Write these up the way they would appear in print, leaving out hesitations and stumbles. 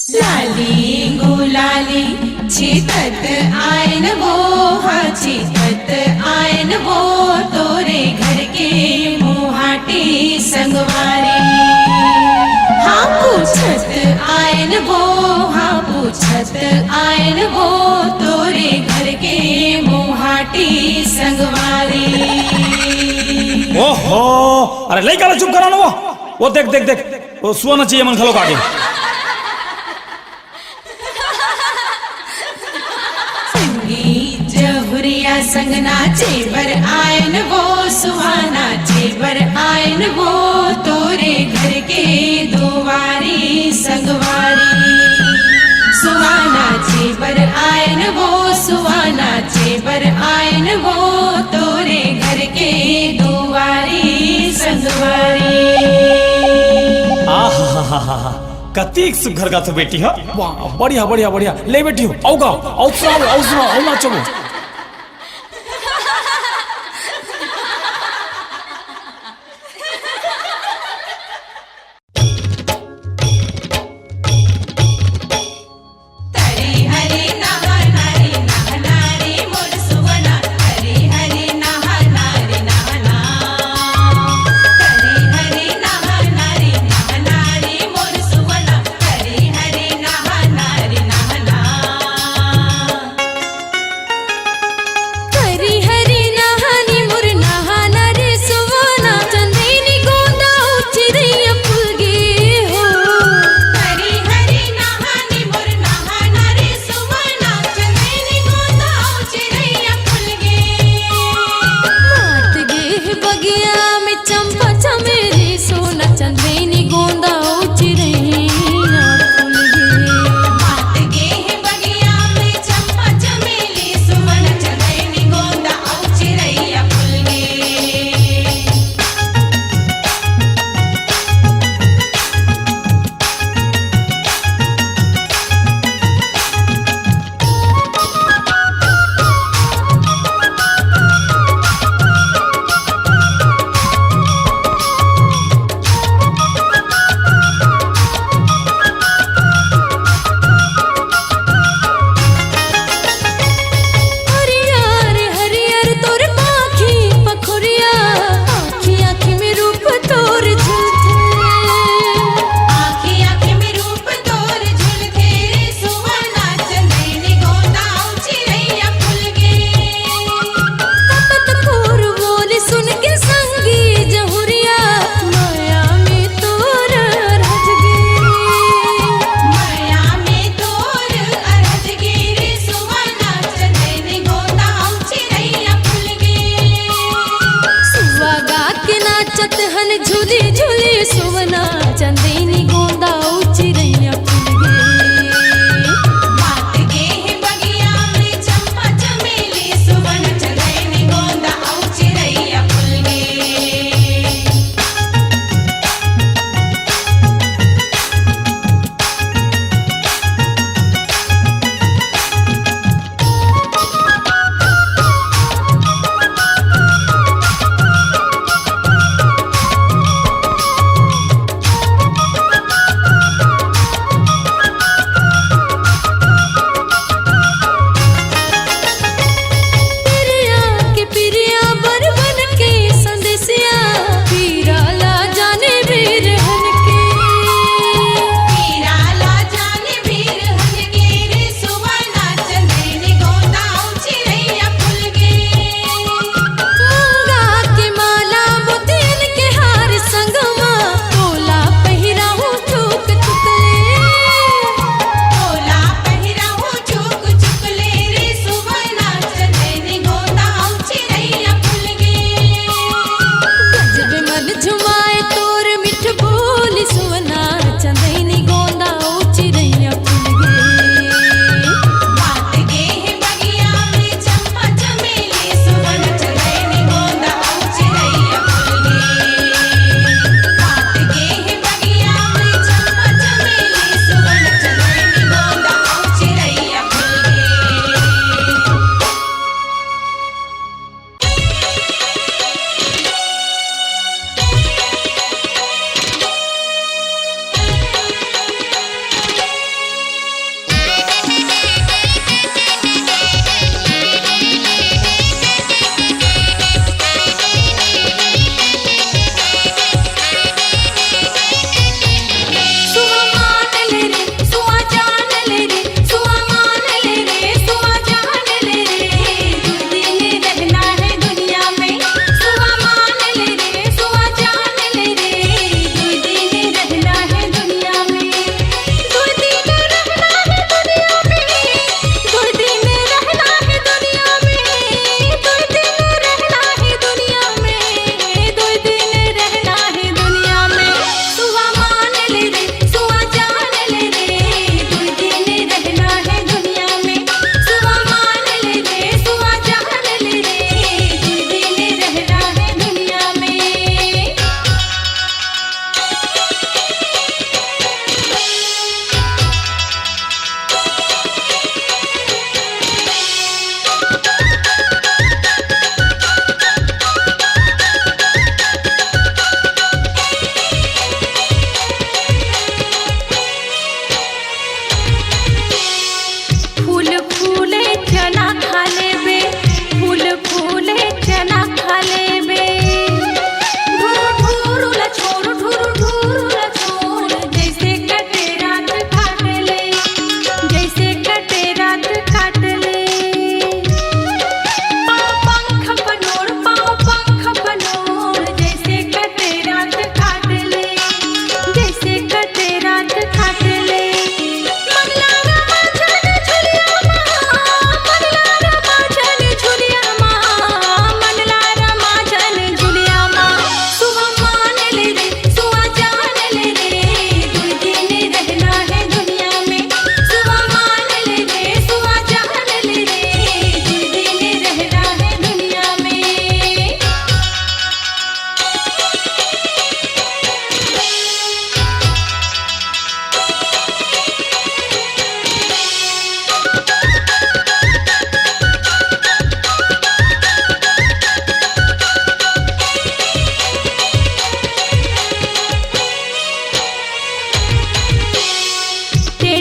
लाली गुलाली चितत आयन वो, हाँ चितत आयन वो, तोरे घर के मुहाटी संगवारी। हाँ पूछत आयन वो, हाँ पूछत आयन वो, तोरे घर के मुहाटी संगवारी। ओहो, अरे लई काला चुप करा ना वो देख देख देख वो सुना चाहिए मन खलो कागे। जहुरिया संग नाचे बर आयन वो, सुहाना चेबर आयन वो, तोरे घर के दुआरी संगवारी। सुहाना चेबर आयन वो, सुहाना चेबर आयन वो, तोरे घर के दुआरी संगवारी। आहा कतीक सुघर का तो बेटी है। वाह बढ़िया बढ़िया बढ़िया ले बेटी हो आओ गाओ आओ सुनाओ आओ सुनाओ आओ नाचो।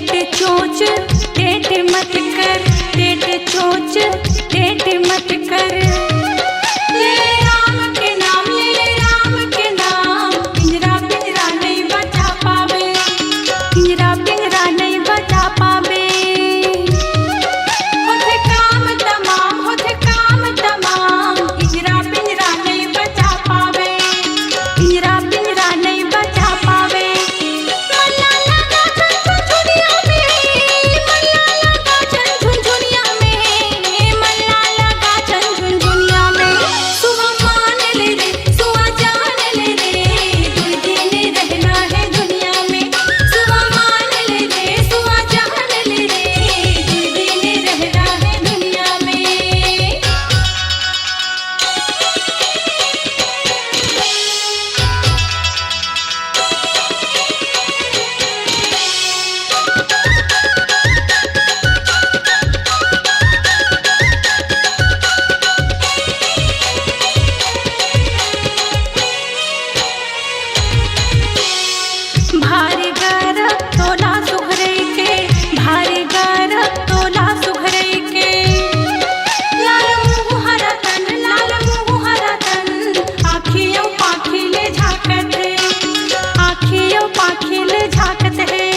टेट चोच टेट मत कर, टेट चोच टेट मत कर। ले राम के नाम, ले राम के नाम, पिंजरा पिंजरा नहीं बचा पावे, पिंजरा पिंजरा नहीं बचा पावे। होते काम तमाम, होते काम तमाम, पिंजरा पिंजरा नहीं बचा पावे, पिंजरा पिंजरा नहीं बचा पावे। मल्ला लगा झुनझुनिया में, मल्ला लगा झुनझुनिया में, मल्ला लगा झुनझुनिया में। सुहा मान ले रे, सुहा जान ले रे, दुई दिन रहना है दुनिया में। सुहा मान ले रे, सुहा जान ले रे, दुई दिन रहना है दुनिया में। भारी गरब तोला सुघरई के, भारी गरब तोला सुघरई के। लाल मुँह हरा तन, लाल मुँह हरा तन, आँखियों पाखिले झाकत है, आँखियों पाखिले झाकत है।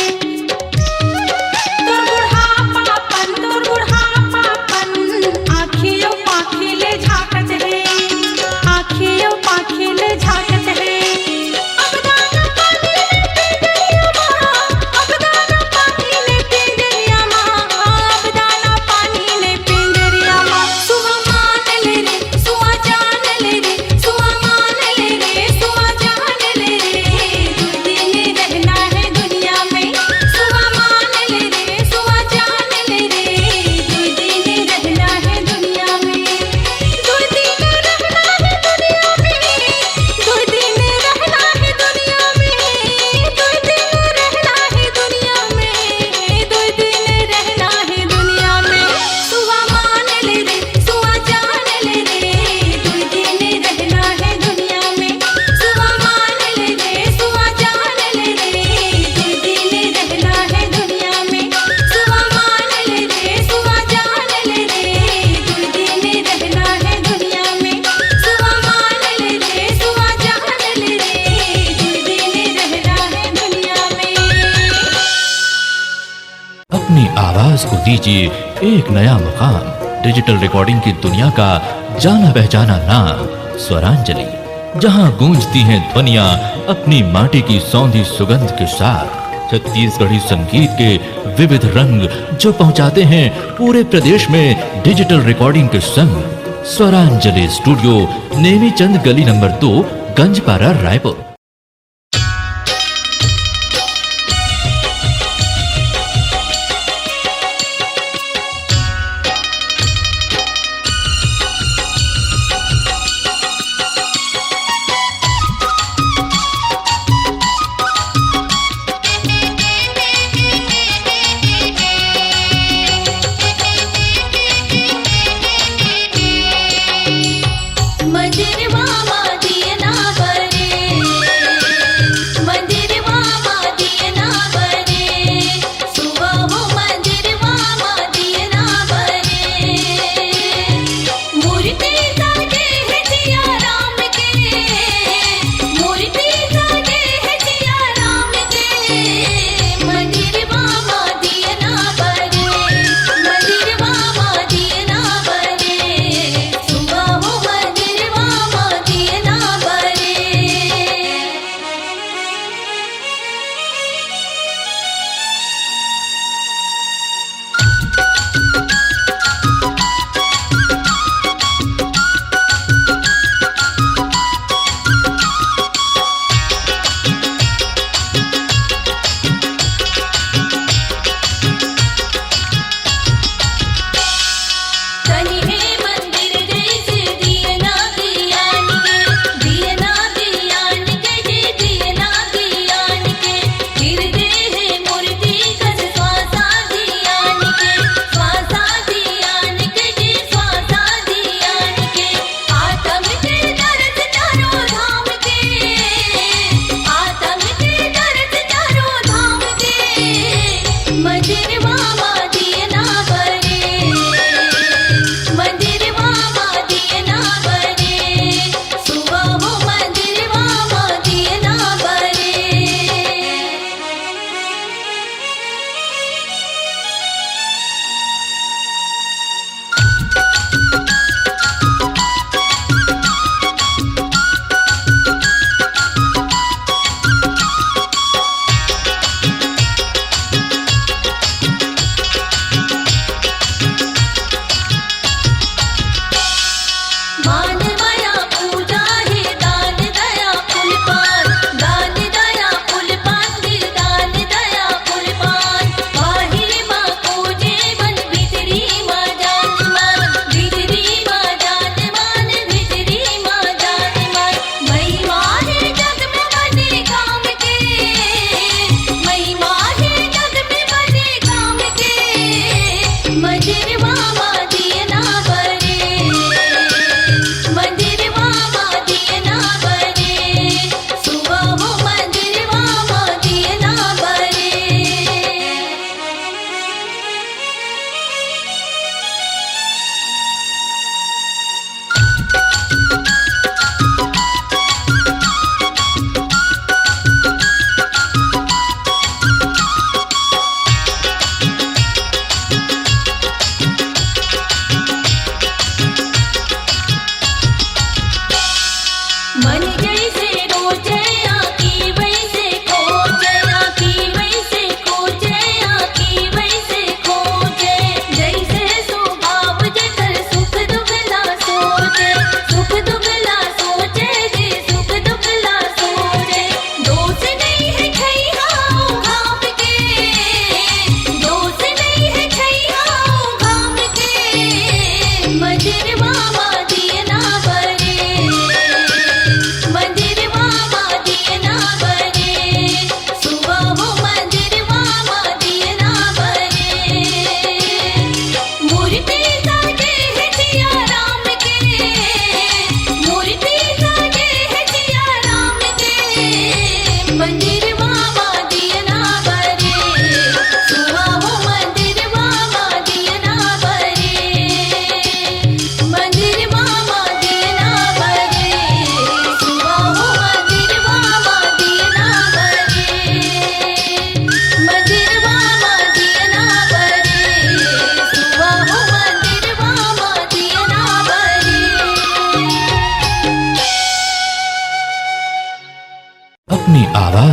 तोर बुढ़ापापन, तोर बुढ़ापापन, आँखियों पाखिले झाकत है, आँखियों पाखिले झाकत है। अब दाना पानी ने पिंजरिया माँ, अब दाना पानी ने पिंजरिया माँ। सुहा मान ले रे, सुहा जान ले रे, सुहा मान ले रे, सुहा जान ले रे, दुई दिन रहना है दुनिया में। सुहा मान ले रे, सुहा जान ले रे, दुई दिन रहना है दुनिया में। दुई दिन रहना है दुनिया में, दुई दिन रहना है दुनिया में, दुई दिन रहना है दुनिया में, दुई दिन रहना है दुनिया में। सुहा मान ले रे, सुहा जान ले रे, दुई दिन रहना है दुनिया में। सुहा मान ले रे, सुहा जान ले रे, दुई दिन रहना है दुनिया में। सुहा मान ले रे, सुहा जान ले रे, दुई दिन रहना है दुनिया में। सुहा मान ले रे, सुहा जान ले रे, दुई दिन रहना है दुनिया में। अपनी आवाज को दीजिए एक नया मुकाम। डिजिटल रिकॉर्डिंग की दुनिया का जाना पहचाना नाम स्वरांजलि, जहां गूंजती हैं ध्वनियां अपनी माटी की सौंधी सुगंध के साथ। छत्तीसगढ़ी संगीत के विविध रंग जो पहुंचाते हैं पूरे प्रदेश में डिजिटल रिकॉर्डिंग के संग। स्वरांजलि स्टूडियो, नेमी चंद गली नंबर 2, गंजपारा, रायपुर। मंदिर मामा दिए ना श्वासा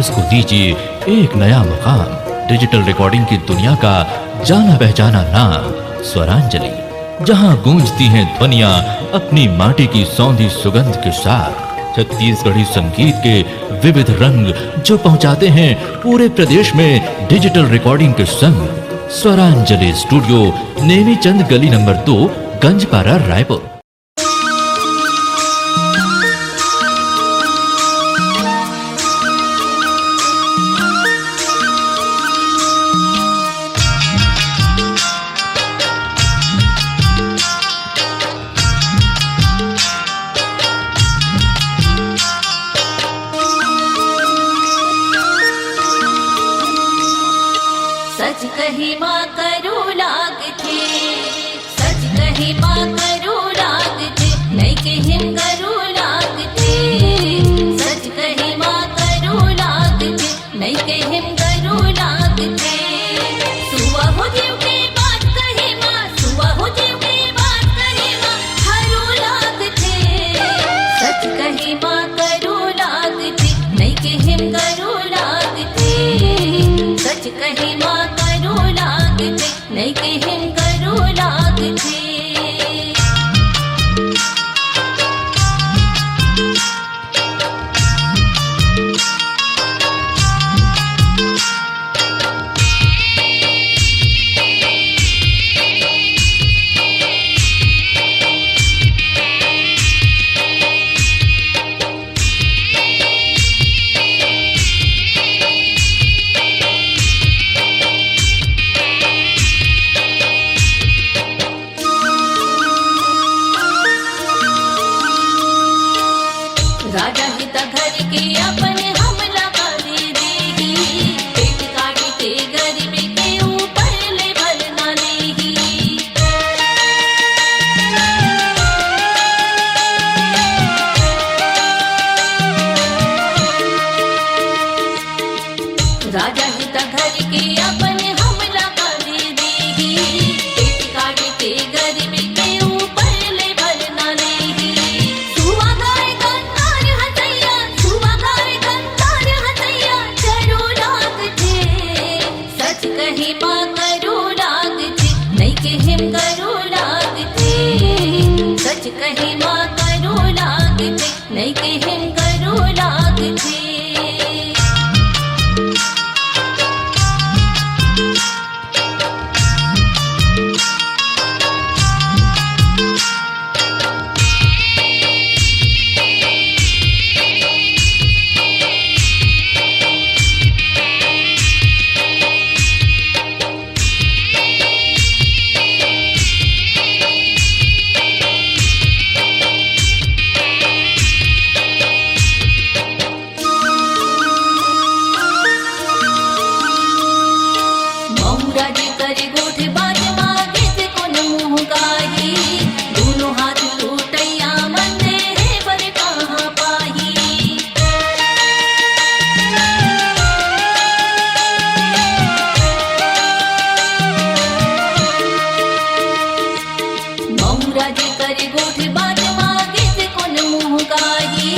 आवाज को दीजिए एक नया मुकाम। डिजिटल रिकॉर्डिंग की दुनिया का जाना पहचाना नाम स्वरांजलि, जहां गूंजती हैं ध्वनियां अपनी माटी की सौंधी सुगंध के साथ। छत्तीसगढ़ी संगीत के विविध रंग जो पहुंचाते हैं पूरे प्रदेश में डिजिटल रिकॉर्डिंग के संग। स्वरांजलि स्टूडियो, नेमी चंद गली नंबर 2, गंजपारा, रायपुर। सच कही माँ करू लागथे, सच कही माँ करू लागथे, नहीं के हिम करू लागथे। सच कही माँ करू लागथे, नहीं के हिम करू लागथे। सुआ हो जीव के बात कही माँ, सुआ हो जीव के बात कही माँ, हरू लागथे। सच कही माँ करू लागथे, नहीं के हिम करू लागथे। सच कही माँ करू लागथे, नहीं के हिम करू लागथे। राजा हित घर के अपने हम लगा दे देगी, पेट काट के गरीब के ऊपर ले भल ना लेगी। राजा हित घर के अपने हम लगा दे देगी, पेट काट के गरीब के ऊपर ले भल ना लेगी। सुआ गाय गंगार हथैया, सुआ गाय गंगार हथैया, चरू लागथे। सच कही माँ करू लागथे, नहीं के हिम करू लागथे। सच कही माँ करू लागथे, नहीं के हिम करू लागथे। महुरा जी करे गोठ बाज मागे से कोन मुँह गाही, दोनों हाथ टूटैया मंदे है बर कहाँ पाही। महुरा जी करे गोठ बाज मागे से कोन मुँह गाही,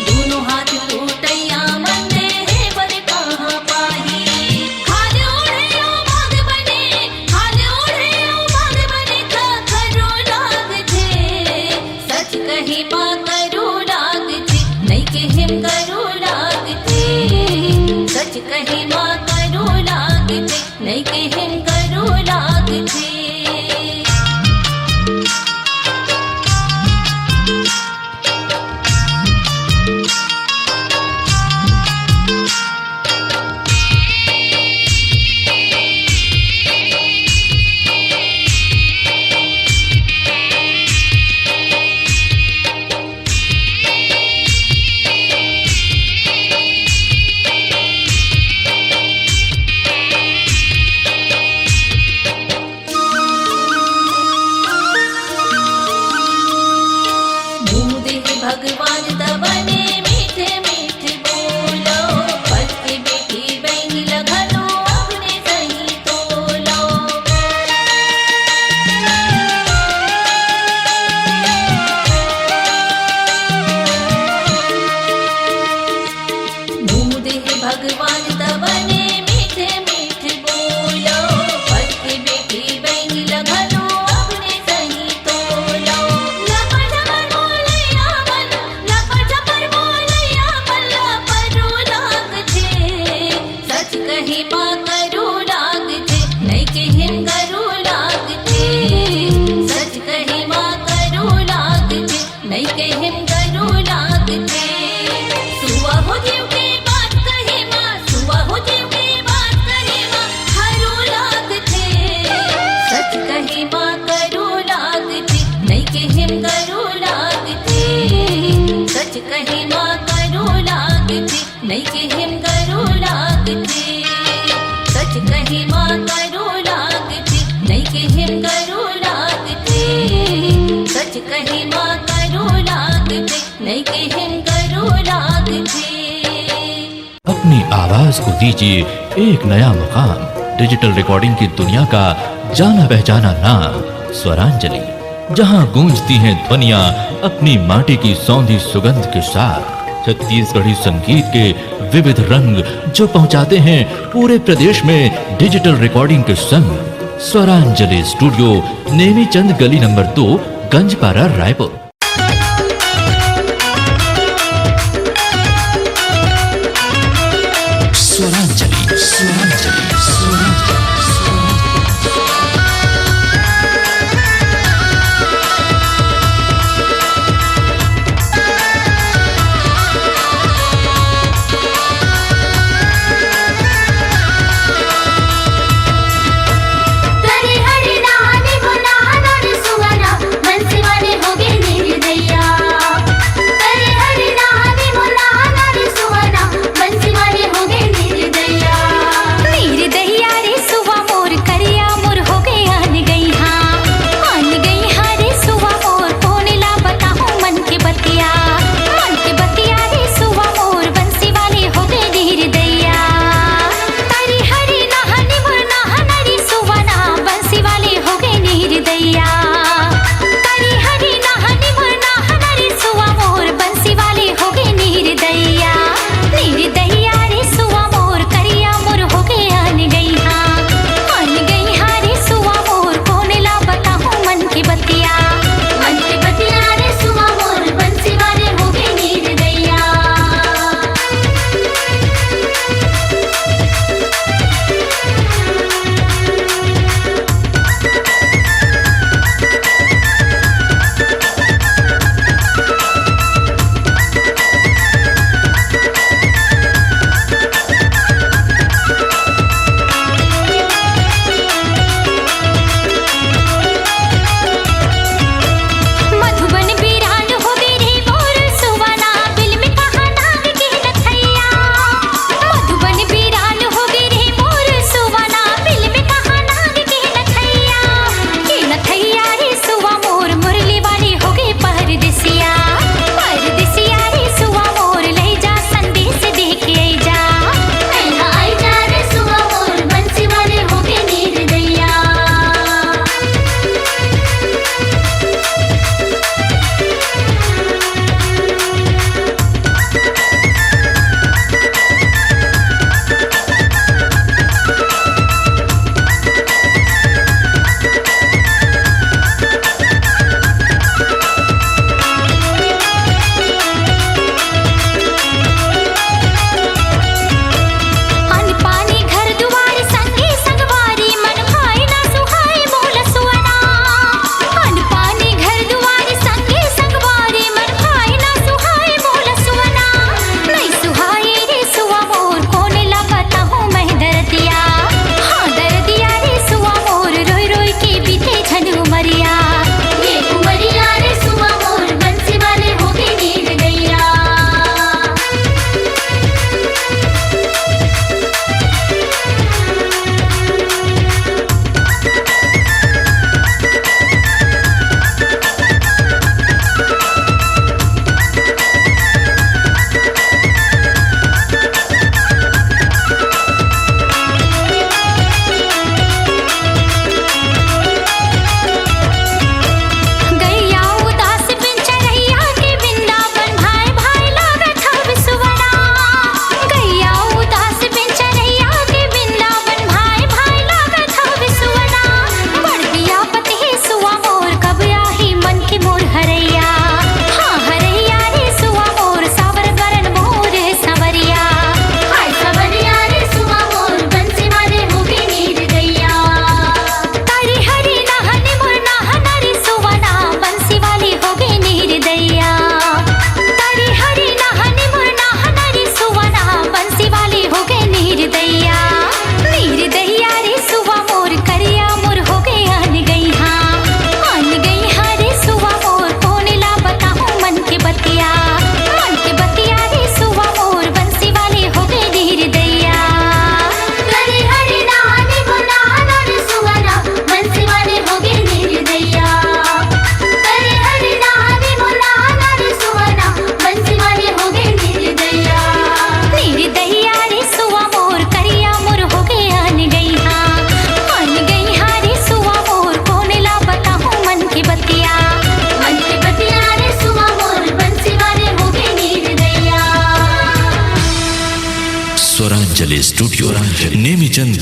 दोनों हाथ टूटैया मंदे है बर कहाँ पाही। खाले ओढ़े ओ बाग बने, खाले ओढ़े ओ बाग बने, खरो लागथे। सच कही माँ करू लागथे, नहीं के हिम करू लागथे। सच कही माँ करू लागथे, नहीं के हिम करू लागथे। नैके हिम करो लागते सच कही माँ करो लागते नैके हिम करो लागते सच कही माँ करो लागते नैके हिम करो लागते। अपनी आवाज को दीजिए एक नया मुकाम। डिजिटल रिकॉर्डिंग की दुनिया का जाना पहचाना नाम स्वरांजलि, जहां गूंजती हैं ध्वनियां अपनी माटी की सौंधी सुगंध के साथ। छत्तीसगढ़ी संगीत के विविध रंग जो पहुंचाते हैं पूरे प्रदेश में डिजिटल रिकॉर्डिंग के संग। स्वरांजलि स्टूडियो, नेमी चंद गली नंबर 2, गंजपारा, रायपुर। स्वरांजलि, स्वरांजलि, स्वरांजलि। करे हरि नानी हो नाना रे सुवना मन सिवाने हो गे नी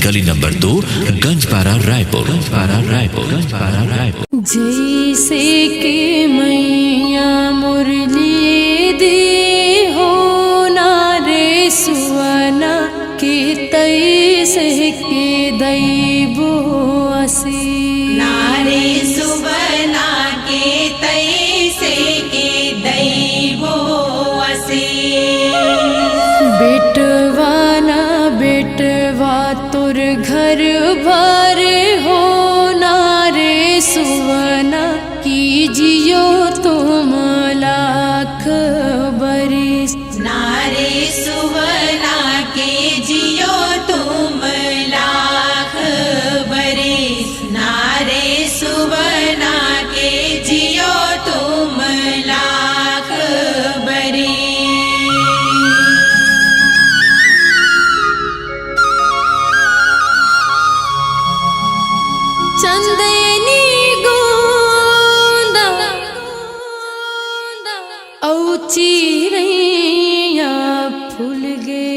गली नंबर 2, गंजपारा रायपुर, गंजपारा रायपुर, गंजपारा रायपुर। जैसे के मैया मुरली दी हो ना रे सुवना के तैसे के दैबो असी नारे सुवना के तैसे के दैबो असे बेटवा ना बेटवा तोर घर भर हो ना रे सुवना कीजियो तुम लाख बरिस नारे सुवना के जियो तुम लाख बरिस नारे सुवना के जियो तुम लाख बरिस चंदनी गोंदा औ चिरैया फूल गे